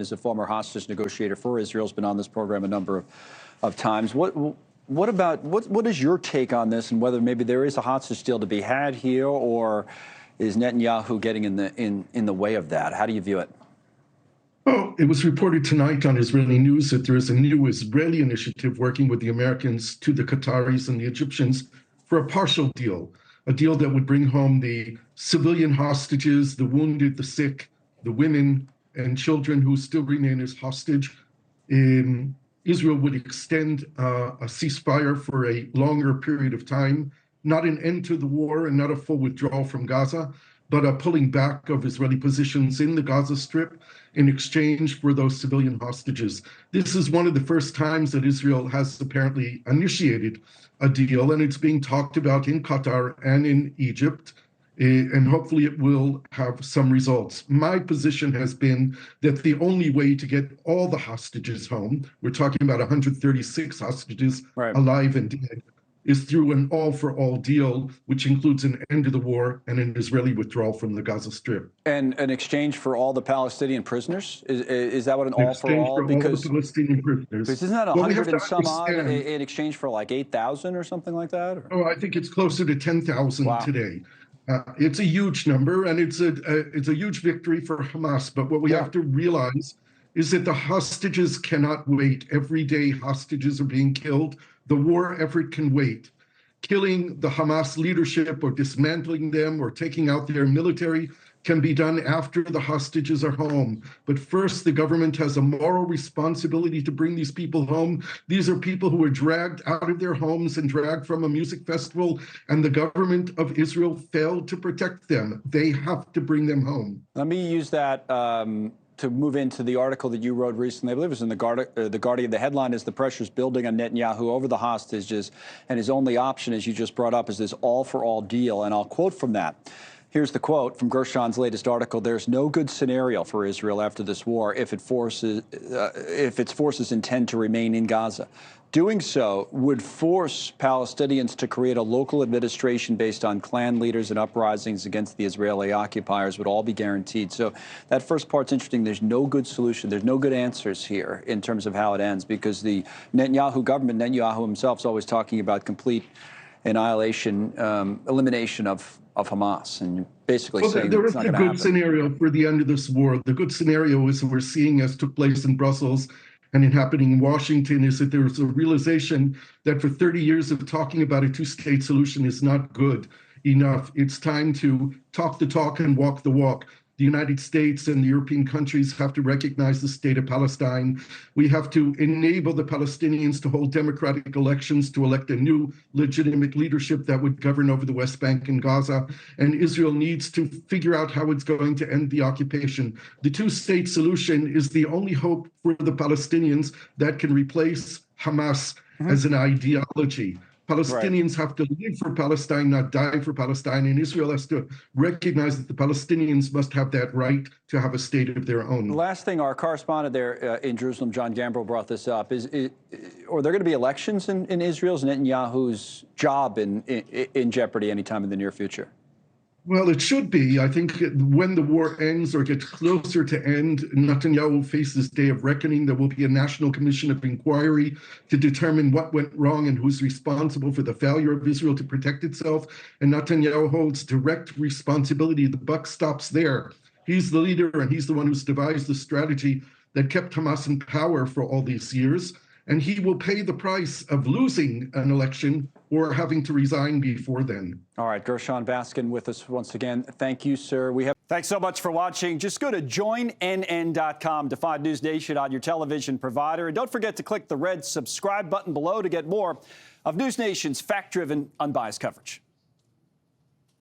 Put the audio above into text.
is a former hostage negotiator for Israel. Has been on this program a number of times. What is your take on this, and whether maybe there is a hostage deal to be had here, or is Netanyahu getting in the way of that? How do you view it? Well, it was reported tonight on Israeli news that there is a new Israeli initiative working with the Americans to the Qataris and the Egyptians for a partial deal, a deal that would bring home the civilian hostages, the wounded, the sick, the women and children who still remain as hostage. Israel would extend a ceasefire for a longer period of time, not an end to the war and not a full withdrawal from Gaza, but a pulling back of Israeli positions in the Gaza Strip in exchange for those civilian hostages. This is one of the first times that Israel has apparently initiated a deal, and it's being talked about in Qatar and in Egypt, and hopefully it will have some results. My position has been that the only way to get all the hostages home, we're talking about 136 hostages alive and dead, is through an all-for-all deal, which includes an end to the war and an Israeli withdrawal from the Gaza Strip. And an exchange for all the Palestinian prisoners? Is that what an all-for-all? Because all the Palestinian prisoners. Isn't that 100 and some odd in exchange for like 8,000 or something like that? Or? Oh, I think it's closer to 10,000 today. It's a huge number, and it's a huge victory for Hamas. But what we have to realize is that the hostages cannot wait. Every day hostages are being killed. The war effort can wait. Killing the Hamas leadership or dismantling them or taking out their military can be done after the hostages are home. But first, the government has a moral responsibility to bring these people home. These are people who were dragged out of their homes and dragged from a music festival, and the government of Israel failed to protect them. They have to bring them home. Let me use that to move into the article that you wrote recently. I believe it was in the Guardian. The headline is "The Pressure's Building on Netanyahu Over the Hostages, and His Only Option," as you just brought up, is this all-for-all deal. And I'll quote from that. Here's the quote from Gershon's latest article. "There's no good scenario for Israel after this war if its forces intend to remain in Gaza. Doing so would force Palestinians to create a local administration based on clan leaders, and uprisings against the Israeli occupiers would all be guaranteed." So that first part's interesting. There's no good solution. There's no good answers here in terms of how it ends, because the Netanyahu government, Netanyahu himself, is always talking about complete annihilation, elimination of Hamas, and basically saying there it's is not a going to good happen. scenario for the end of this war. The good scenario is what we're seeing as took place in Brussels and it happening in Washington, is that there's a realization that for 30 years of talking about a two-state solution is not good enough. It's time to talk the talk and walk the walk. The United States and the European countries have to recognize the state of Palestine. We have to enable the Palestinians to hold democratic elections, to elect a new legitimate leadership that would govern over the West Bank and Gaza. And Israel needs to figure out how it's going to end the occupation. The two-state solution is the only hope for the Palestinians that can replace Hamas as an ideology. Palestinians have to live for Palestine, not die for Palestine, and Israel has to recognize that the Palestinians must have that right to have a state of their own. The last thing, our correspondent there in Jerusalem, John Gambrell, brought this up. Are there going to be elections in Israel? Is Netanyahu's job in jeopardy anytime in the near future? Well, it should be. I think when the war ends or gets closer to end, Netanyahu will face this day of reckoning. There will be a national commission of inquiry to determine what went wrong and who's responsible for the failure of Israel to protect itself. And Netanyahu holds direct responsibility. The buck stops there. He's the leader, and he's the one who's devised the strategy that kept Hamas in power for all these years. And he will pay the price of losing an election or having to resign before then. All right, Gershon Baskin with us once again. Thank you, sir. Thanks so much for watching. Just go to joinnn.com to find NewsNation on your television provider. And don't forget to click the red subscribe button below to get more of NewsNation's fact-driven, unbiased coverage.